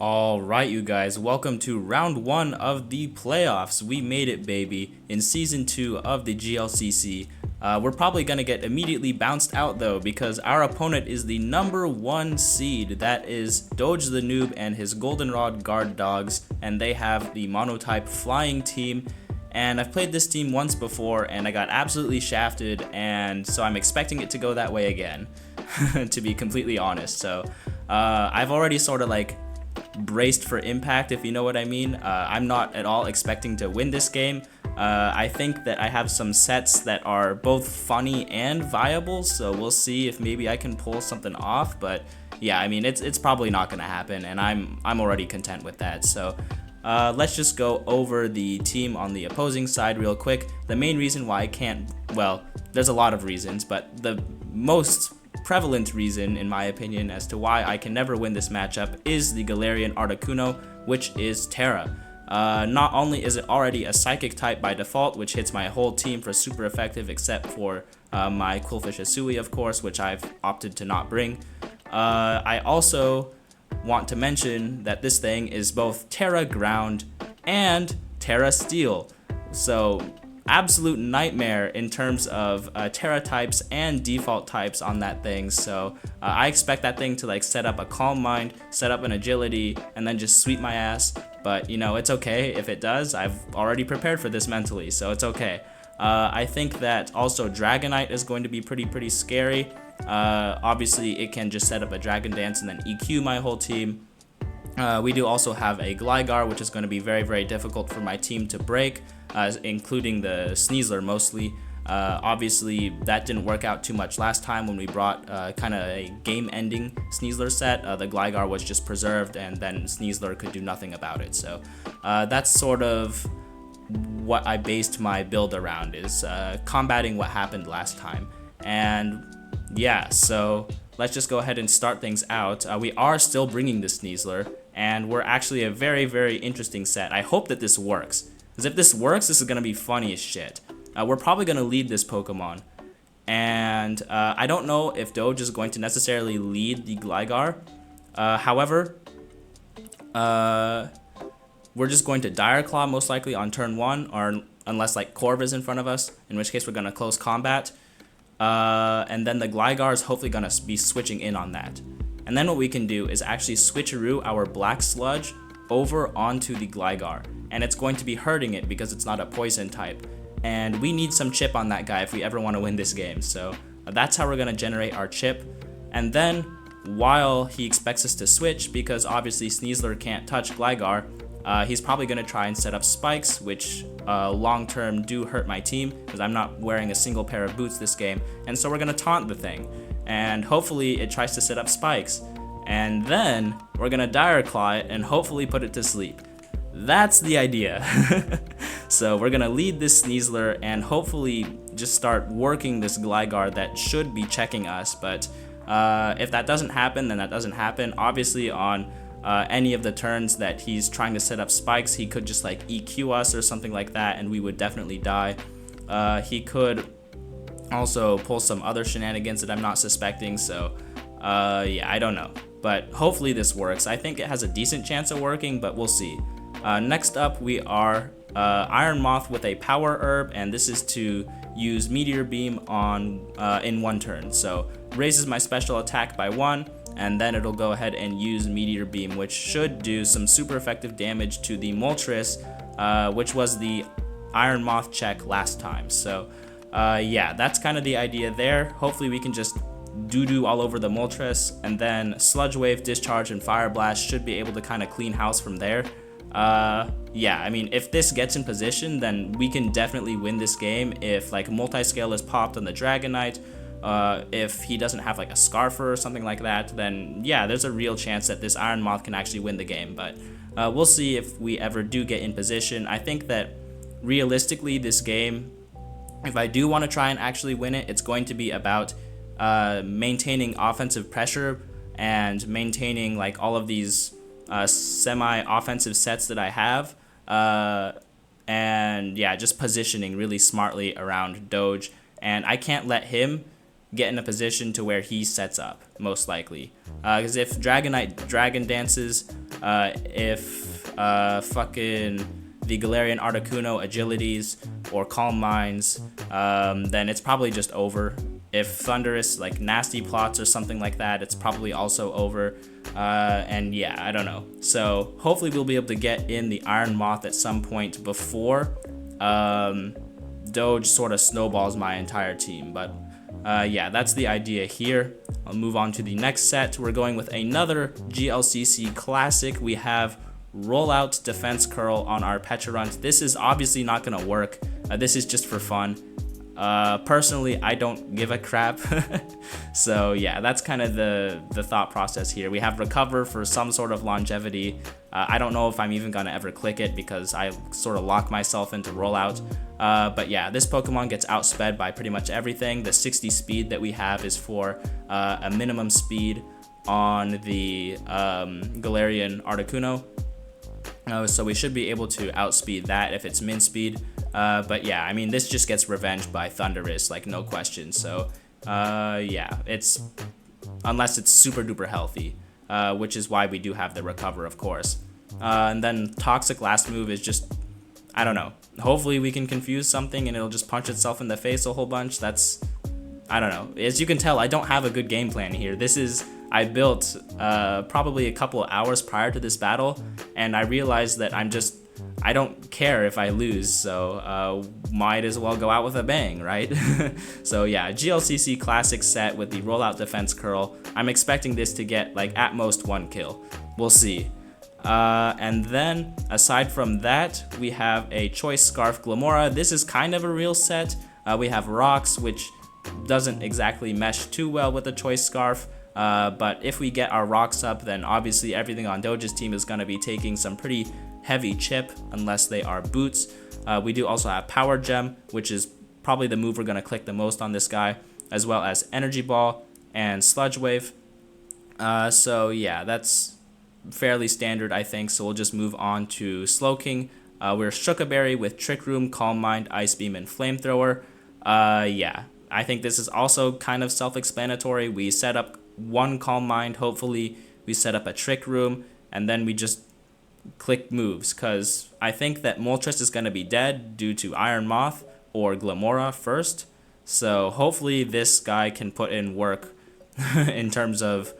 Alright, you guys, welcome to round 1 of the playoffs. We made it, baby, in season 2 of the GLCC. We're probably going to get immediately bounced out, though, because our opponent is the number 1 seed. That is Dogethenoob and his Goldenrod guard dogs, and they have the monotype flying team. And I've played this team once before, and I got absolutely shafted, and so I'm expecting it to go that way again, to be completely honest. So I've already sort of like braced for impact, if you know what I mean. I'm not at all expecting to win this game. I think that I have some sets that are both funny and viable, so we'll see if maybe I can pull something off. But yeah, I mean, it's probably not gonna happen, and I'm already content with that. So let's just go over the team on the opposing side real quick. The main reason why I can't, well, there's a lot of reasons, but the most prevalent reason, in my opinion, as to why I can never win this matchup is the Galarian Articuno, which is Tera. Not only is it already a psychic type by default, which hits my whole team for super effective, except for my Qwilfish Asui, of course, which I've opted to not bring. I also want to mention that this thing is both Tera Ground and Tera Steel. So absolute nightmare in terms of Tera types and default types on that thing. So I expect that thing to like set up a Calm Mind, set up an Agility, and then just sweep my ass. But you know, it's okay if it does. I've already prepared for this mentally, so it's okay. I think that also Dragonite is going to be pretty scary. Obviously it can just set up a Dragon Dance and then EQ my whole team. We do also have a Gligar, which is going to be very difficult for my team to break, including the Sneasler mostly. Obviously that didn't work out too much last time when we brought kind of a game-ending Sneasler set. The Gligar was just preserved, and then Sneasler could do nothing about it. So that's sort of what I based my build around, is combating what happened last time. And yeah, so let's just go ahead and start things out. We are still bringing the Sneasler, and we're actually a very interesting set. I hope that this works, because if this works, this is going to be funny as shit. We're probably going to lead this Pokemon, and I don't know if Doge is going to necessarily lead the Gligar. However, we're just going to Dire Claw most likely on turn 1, or unless like Corv is in front of us, in which case we're going to close combat. And then the Gligar is hopefully going to be switching in on that. And then what we can do is actually switcheroo our Black Sludge over onto the Gligar. And it's going to be hurting it because it's not a poison type. And we need some chip on that guy if we ever want to win this game. So that's how we're going to generate our chip. And then while he expects us to switch, because obviously Sneasler can't touch Gligar, he's probably going to try and set up spikes, which long term do hurt my team, because I'm not wearing a single pair of boots this game. And so we're going to taunt the thing, and hopefully it tries to set up spikes, and then we're going to Dire Claw it and hopefully put it to sleep. That's the idea. So we're going to lead this Sneasler and hopefully just start working this Gligar that should be checking us. But if that doesn't happen, then that doesn't happen. Obviously on any of the turns that he's trying to set up spikes, he could just like EQ us or something like that, and we would definitely die. He could also pull some other shenanigans that I'm not suspecting. So yeah, I don't know, but hopefully this works. I think it has a decent chance of working, but we'll see. Next up we are Iron Moth with a Power Herb, and this is to use Meteor Beam on in one turn. So raises my special attack by 1, and then it'll go ahead and use Meteor Beam, which should do some super effective damage to the Moltres, which was the Iron Moth check last time. So yeah, that's kind of the idea there. Hopefully we can just doo-doo all over the Moltres, and then Sludge Wave, Discharge, and Fire Blast should be able to kind of clean house from there. Yeah, I mean, if this gets in position, then we can definitely win this game. If like Multiscale is popped on the Dragonite, if he doesn't have like a Scarfer or something like that, then yeah, there's a real chance that this Iron Moth can actually win the game. But we'll see if we ever do get in position. I think that realistically this game, if I do want to try and actually win it, it's going to be about maintaining offensive pressure and maintaining like all of these semi-offensive sets that I have, and yeah, just positioning really smartly around Doge. And I can't let him get in a position to where he sets up, most likely. Because if Dragonite Dragon Dances, if fucking the Galarian Articuno Agilities or Calm Minds, then it's probably just over. If Thunderous like Nasty Plots or something like that, it's probably also over. And yeah, I don't know. So hopefully we'll be able to get in the Iron Moth at some point before Doge sort of snowballs my entire team. But yeah, that's the idea here. I'll move on to the next set. We're going with another GLCC classic. We have Rollout Defense Curl on our Pecharunt. This is obviously not going to work. This is just for fun. Personally, I don't give a crap. So yeah, that's kind of the thought process here. We have Recover for some sort of longevity. I don't know if I'm even gonna ever click it because I sort of lock myself into Rollout. But yeah, this Pokemon gets outsped by pretty much everything. The 60 speed that we have is for a minimum speed on the Galarian Articuno. So we should be able to outspeed that if it's min speed. But yeah, I mean, this just gets revenged by Thunderous, like no question. So yeah, it's unless it's super duper healthy, which is why we do have the Recover, of course. And then Toxic last move is just, I don't know. Hopefully we can confuse something and it'll just punch itself in the face a whole bunch. That's, I don't know. As you can tell, I don't have a good game plan here. This is, I built probably a couple of hours prior to this battle, and I realized that I don't care if I lose, so might as well go out with a bang, right? So yeah, GLCC classic set with the Rollout Defense Curl. I'm expecting this to get like at most 1 kill. We'll see. And then aside from that, we have a Choice Scarf Glamora. This is kind of a real set. We have Rocks, which doesn't exactly mesh too well with the Choice Scarf. But if we get our Rocks up, then obviously everything on Doge's team is going to be taking some pretty heavy chip unless they are boots. We do also have Power Gem, which is probably the move we're going to click the most on this guy, as well as Energy Ball and Sludge Wave. So yeah, that's fairly standard, I think. So we'll just move on to Slowking. We're Shookaberry with Trick Room, Calm Mind, Ice Beam, and Flamethrower. Yeah, I think this is also kind of self-explanatory. We set up 1 Calm Mind, hopefully we set up a Trick Room, and then we just click moves, because I think that Moltres is going to be dead due to Iron Moth or Glamora first. So hopefully this guy can put in work in terms of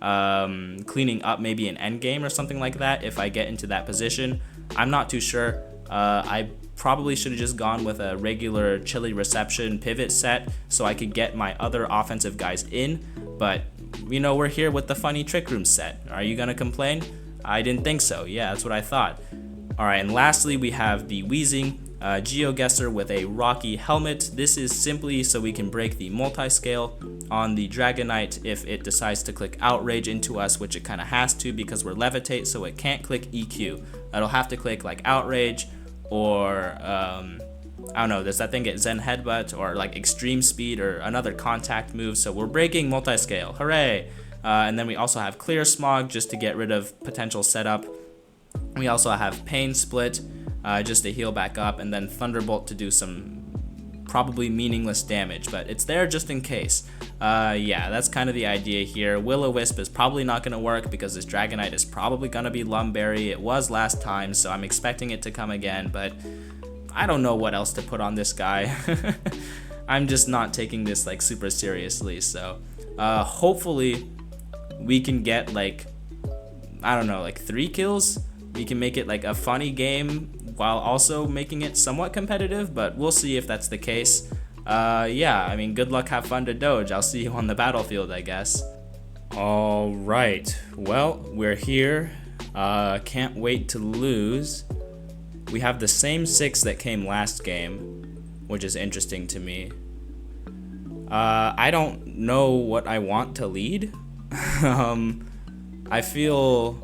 cleaning up maybe an endgame or something like that if I get into that position. I'm not too sure. I probably should have just gone with a regular Chili Reception pivot set so I could get my other offensive guys in, but you know, we're here with the funny Trick Room set. Are you gonna complain? I didn't think so. Yeah, that's what I thought. Alright, and lastly we have the Weezing GeoGuessr with a Rocky Helmet. This is simply so we can break the multi-scale on the Dragonite if it decides to click Outrage into us, which it kind of has to because we're Levitate, so it can't click EQ. It'll have to click like Outrage or I don't know, does that thing get Zen Headbutt or like Extreme Speed or another contact move? So we're breaking multi-scale, hooray! And then we also have Clear Smog just to get rid of potential setup. We also have Pain Split just to heal back up, and then Thunderbolt to do some probably meaningless damage, but it's there just in case. Yeah, that's kind of the idea here. Will-O-Wisp is probably not going to work because this Dragonite is probably going to be Lumberry. It was last time, so I'm expecting it to come again, but I don't know what else to put on this guy. I'm just not taking this like super seriously, so hopefully we can get like, I don't know, like 3 kills. We can make it like a funny game while also making it somewhat competitive, but we'll see if that's the case. Yeah, I mean, good luck, have fun to Doge. I'll see you on the battlefield, I guess. All right, well, we're here. Can't wait to lose. We have the same 6 that came last game, which is interesting to me. I don't know what I want to lead. I feel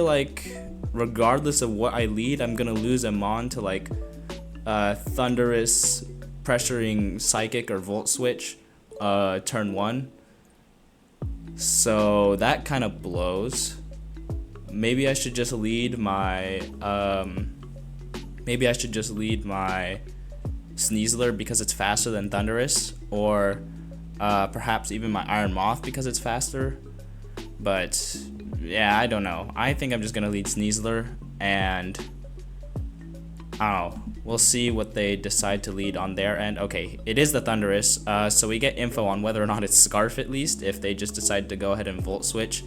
like regardless of what I lead, I'm gonna lose Amon to like Thunderous pressuring Psychic or Volt Switch turn 1. So that kind of blows. Maybe I should just lead my Sneasler because it's faster than Thunderous, or Perhaps even my Iron Moth because it's faster. But yeah, I don't know. I think I'm just gonna lead Sneasler, and I don't know. We'll see what they decide to lead on their end. Okay, it is the Thunderous, so we get info on whether or not it's Scarf at least, if they just decide to go ahead and Volt Switch.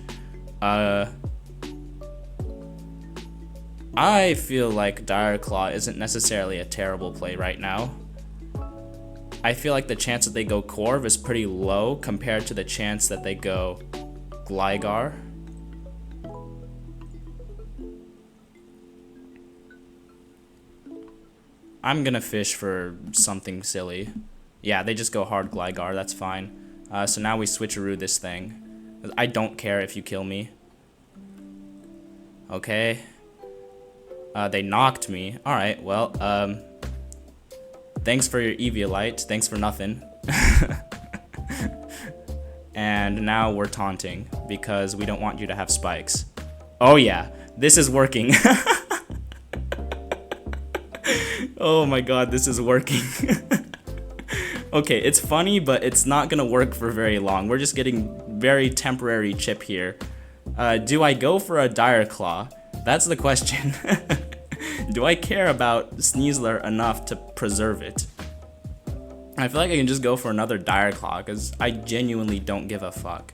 I feel like Dire Claw isn't necessarily a terrible play right now. I feel like the chance that they go Corv is pretty low compared to the chance that they go Gligar. I'm gonna fish for something silly. Yeah, they just go hard Gligar, that's fine. So now we switcheroo this thing. I don't care if you kill me. Okay. They knocked me. Alright, well, thanks for your Eviolite. Thanks for nothing. And now we're taunting because we don't want you to have spikes. Oh yeah, this is working. Oh my god, this is working. Okay, it's funny, but it's not gonna work for very long. We're just getting very temporary chip here. Do I go for a Dire Claw? That's the question. Do I care about Sneasler enough to preserve it? I feel like I can just go for another Dire Claw because I genuinely don't give a fuck.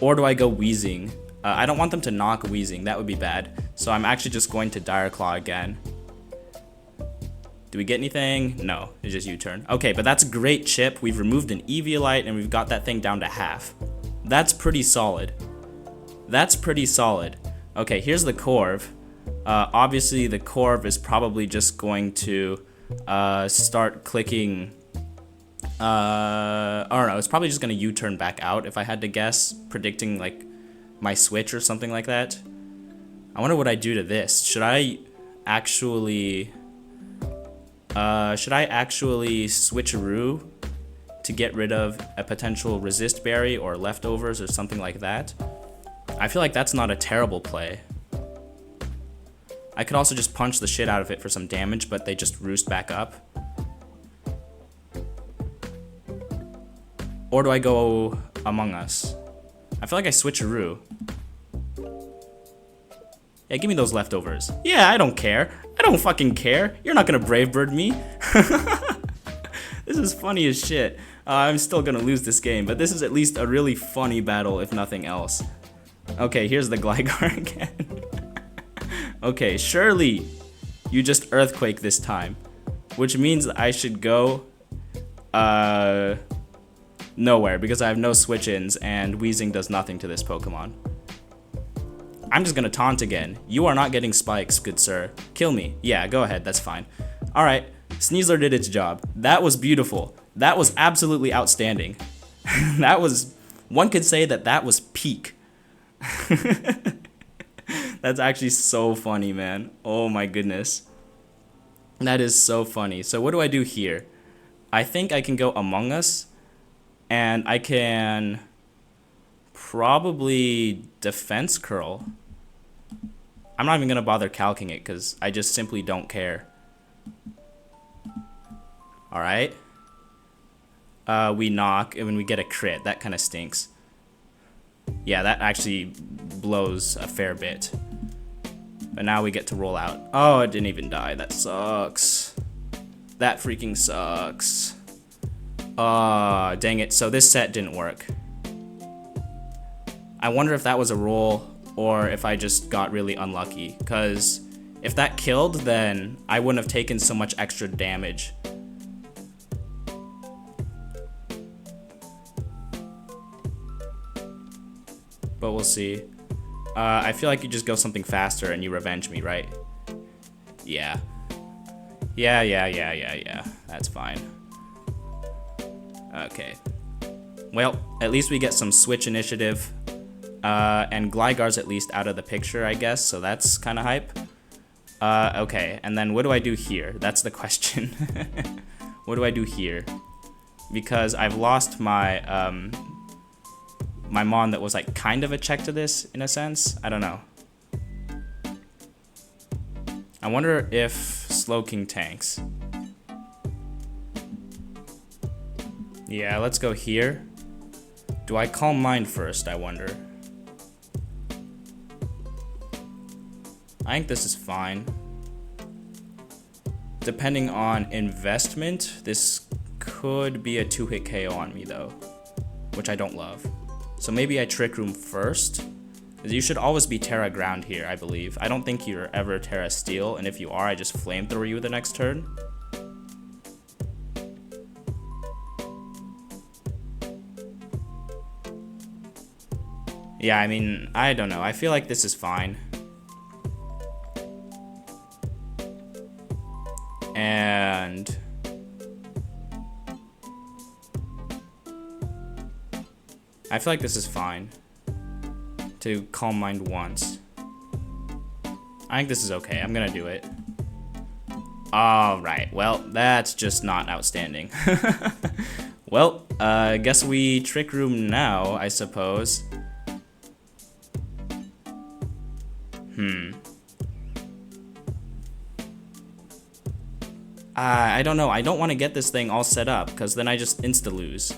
Or do I go Weezing? I don't want them to knock Weezing, that would be bad. So I'm actually just going to Dire Claw again. Do we get anything? No, it's just U-turn. Okay, but that's a great chip. We've removed an Eviolite and we've got that thing down to half. That's pretty solid. That's pretty solid. Okay, here's the Corv. Obviously the Corv is probably just going to start clicking. I don't know, it's probably just gonna U-turn back out if I had to guess, predicting like my switch or something like that. I wonder what I do to this. Should I actually switcheroo to get rid of a potential resist berry or leftovers or something like that? I feel like that's not a terrible play. I could also just punch the shit out of it for some damage, but they just roost back up. Or do I go Among Us? I feel like I switcheroo. Yeah, give me those leftovers. Yeah, I don't care. I don't fucking care. You're not gonna Brave Bird me. This is funny as shit. I'm still gonna lose this game, but this is at least a really funny battle, if nothing else. Okay, here's the Gligar again. Okay, surely you just Earthquake this time, which means that I should go nowhere because I have no switch-ins and Weezing does nothing to this Pokemon. I'm just gonna taunt again. You are not getting spikes, good sir. Kill me. Yeah, go ahead, that's fine. Alright, Sneasler did its job. That was beautiful. That was absolutely outstanding. That was, one could say that that was peak. That's actually so funny, man. Oh my goodness. That is so funny. So what do I do here? I think I can go Among Us, and I can probably Defense Curl. I'm not even gonna bother calcing it because I just simply don't care. Alright. We knock and when we get a crit, that kind of stinks. Yeah, that actually blows a fair bit. But now we get to roll out. Oh, it didn't even die. That sucks. That freaking sucks. Ah, dang it. So this set didn't work. I wonder if that was a roll or if I just got really unlucky. Because if that killed, then I wouldn't have taken so much extra damage. But we'll see. I feel like you just go something faster and you revenge me, right? Yeah. Yeah. That's fine. Okay. Well, at least we get some switch initiative. And Gligar's at least out of the picture, I guess, so that's kind of hype. Okay, and then what do I do here? That's the question. What do I do here? Because I've lost my, my Mon that was like kind of a check to this, in a sense. I don't know. I wonder if Slowking tanks. Yeah, let's go here. Do I Calm Mind first, I wonder? I think this is fine. Depending on investment, this could be a 2-hit KO on me though, which I don't love. So maybe I Trick Room first. You should always be Tera Ground here, I believe. I don't think you're ever Tera Steel, and if you are, I just Flamethrower you the next turn. Yeah, I mean, I don't know. I feel like this is fine. And I feel like this is fine to Calm Mind once. I think this is okay. I'm gonna do it. Alright, well, that's just not outstanding. Well, I guess we Trick Room now, I suppose. I don't know. I don't want to get this thing all set up, because then I just insta-lose.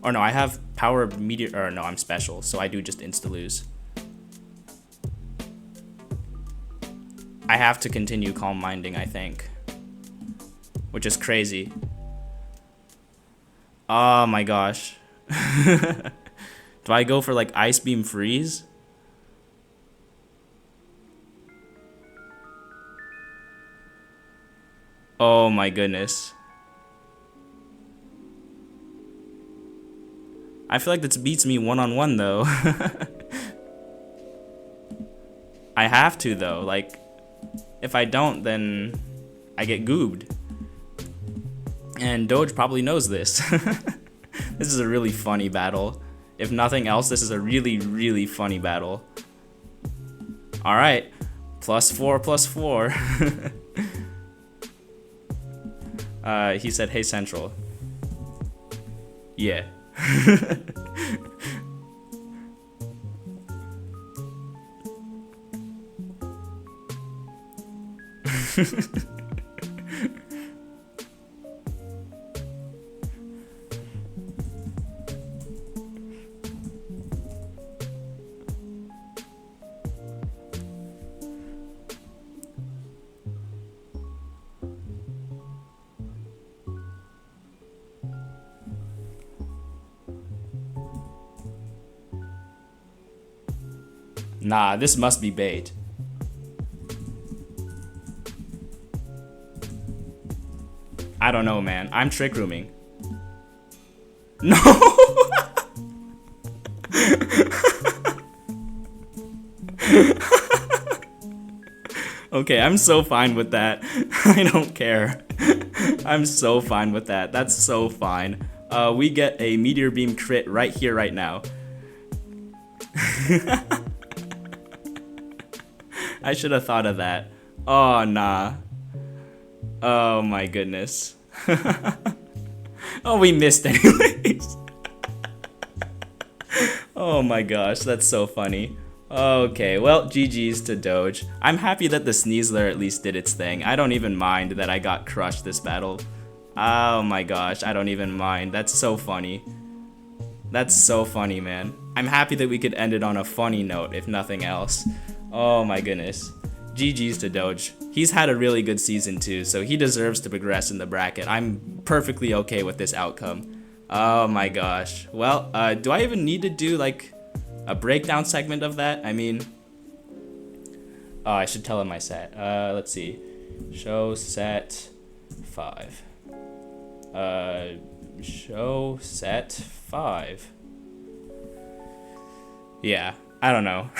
Or no, I have power meteor, or no, I'm special, so I do just insta-lose. I have to continue Calm Minding, I think. Which is crazy. Oh my gosh. Do I go for like Ice Beam Freeze? Oh my goodness. I feel like this beats me one-on-one though. I have to though, like, if I don't, then I get goobed. And Doge probably knows this. This is a really funny battle. If nothing else, this is a really, really funny battle. Alright, +4, +4. He said, hey Central. Yeah. Nah, this must be bait. I don't know, man. I'm Trick Rooming. No! Okay, I'm so fine with that. I don't care. I'm so fine with that. That's so fine. We get a Meteor Beam crit right here, right now. I should have thought of that. Oh, nah. Oh my goodness. Oh, we missed anyways. Oh my gosh, that's so funny. Okay, well, GG's to Doge. I'm happy that the Sneasler at least did its thing. I don't even mind that I got crushed this battle. Oh my gosh, I don't even mind. That's so funny. That's so funny, man. I'm happy that we could end it on a funny note, if nothing else. Oh my goodness. GG's to Doge. He's had a really good season too, so he deserves to progress in the bracket. I'm perfectly okay with this outcome. Oh my gosh. Well, do I even need to do like a breakdown segment of that? I mean, oh, I should tell him my set. Let's see. Show set 5. Show set 5. Yeah, I don't know.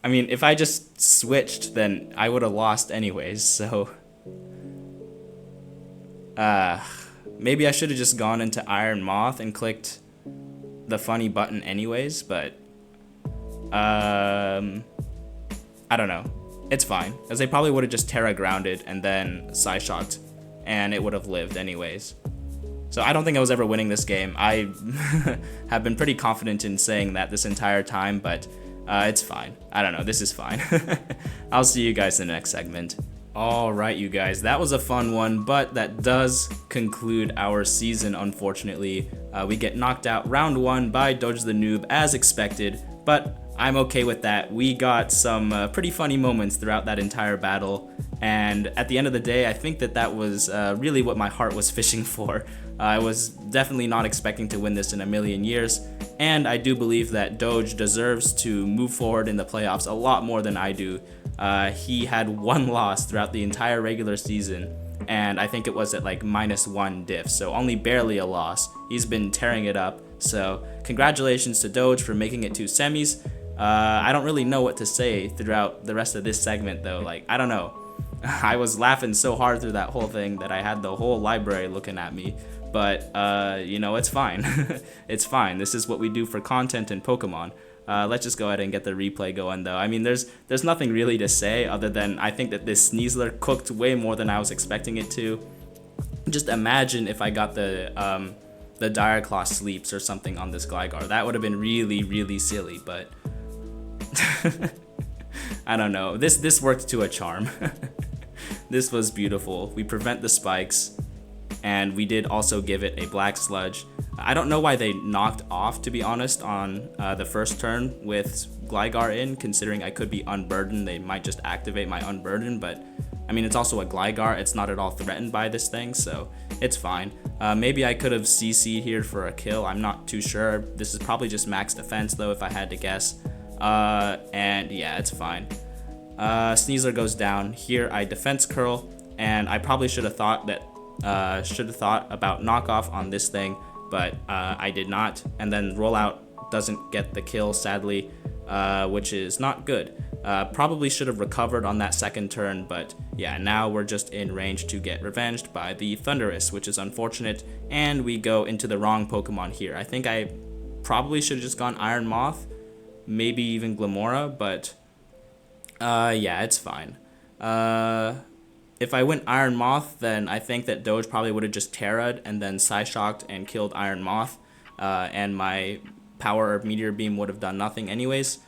I mean, if I just switched, then I would have lost anyways, so... maybe I should have just gone into Iron Moth and clicked the funny button anyways, but... I don't know. It's fine, as they probably would have just Tera Grounded and then Psyshocked, and it would have lived anyways. So I don't think I was ever winning this game. I have been pretty confident in saying that this entire time, but it's fine. I don't know, this is fine. I'll see you guys in the next segment. All right, you guys, that was a fun one, but that does conclude our season, unfortunately. We get knocked out round 1 by Dogethenoob as expected, but I'm okay with that. We got some pretty funny moments throughout that entire battle, and at the end of the day, I think that was really what my heart was fishing for. I was definitely not expecting to win this in a million years, and I do believe that Doge deserves to move forward in the playoffs a lot more than I do. He had 1 loss throughout the entire regular season, and I think it was at like -1 diff, so only barely a loss. He's been tearing it up, so congratulations to Doge for making it to semis. I don't really know what to say throughout the rest of this segment though, like, I don't know. I was laughing so hard through that whole thing that I had the whole library looking at me, but you know, it's fine. It's fine. This is what we do for content in Pokemon. Let's just go ahead and get the replay going though. I mean, there's nothing really to say other than I think that this Sneasler cooked way more than I was expecting it to. Just imagine if I got the Dire Claw sleeps or something on this Gligar. That would have been really, really silly, but I don't know. This worked to a charm. This was beautiful. We prevent the spikes, and we did also give it a Black Sludge. I don't know why they knocked off, to be honest, on the first turn with Gligar in, considering I could be unburdened. They might just activate my unburden, but I mean, it's also a Gligar. It's not at all threatened by this thing, so it's fine. Maybe I could have CC'd here for a kill. I'm not too sure. This is probably just max defense, though, if I had to guess. And yeah, it's fine. Sneasler goes down. Here I defense curl, and I probably should have thought about knockoff on this thing, but I did not. And then rollout doesn't get the kill, sadly, which is not good. Probably should have recovered on that second turn, but yeah, now we're just in range to get revenged by the Thundurus, which is unfortunate, and we go into the wrong Pokemon here. I think I probably should have just gone Iron Moth, maybe even Glamora, but yeah, it's fine. If I went Iron Moth, then I think that Doge probably would have just Terra'd and then Psyshocked and killed Iron Moth, and my Power Herb Meteor Beam would have done nothing anyways.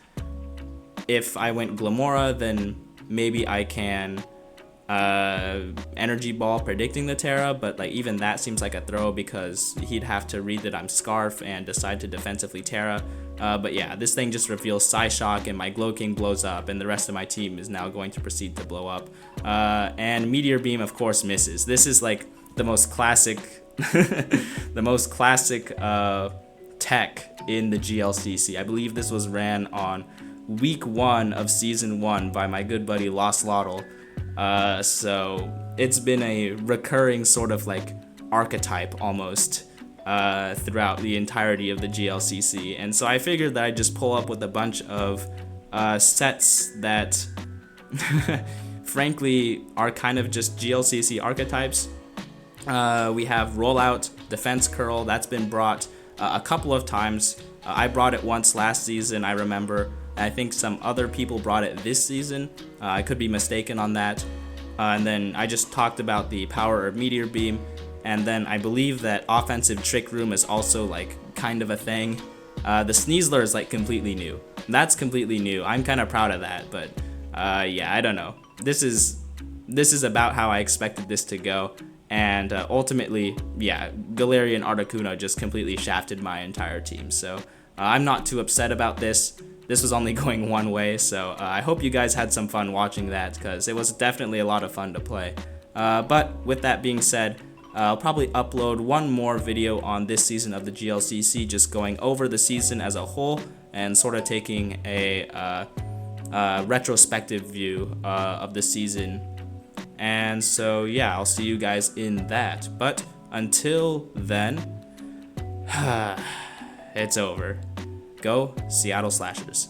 If I went Glamora, then maybe I can Energy Ball predicting the Tera, but like even that seems like a throw because he'd have to read that I'm Scarf and decide to defensively Tera. But yeah, this thing just reveals Psyshock and my Glow-King blows up, and the rest of my team is now going to proceed to blow up. And Meteor Beam, of course, misses. This is like the most classic, the most classic tech in the GLCC. I believe this was ran on week 1 of season 1 by my good buddy Lost Lottle. So it's been a recurring sort of like archetype almost throughout the entirety of the GLCC, and so I figured that I'd just pull up with a bunch of sets that frankly are kind of just GLCC archetypes. We have Rollout, Defense Curl, that's been brought a couple of times. I brought it once last season, I remember. I think some other people brought it this season. I could be mistaken on that. And then I just talked about the Power Herb Meteor Beam. And then I believe that Offensive Trick Room is also like kind of a thing. The Sneasler is like completely new. That's completely new. I'm kind of proud of that, but yeah, I don't know. This is about how I expected this to go. And ultimately, yeah, Galarian Articuno just completely shafted my entire team. So I'm not too upset about this. This was only going one way, so I hope you guys had some fun watching that, because it was definitely a lot of fun to play. But with that being said, I'll probably upload one more video on this season of the GLCC, just going over the season as a whole and sort of taking a retrospective view of the season. And so yeah, I'll see you guys in that. But until then, it's over. Go Seattle Slashers.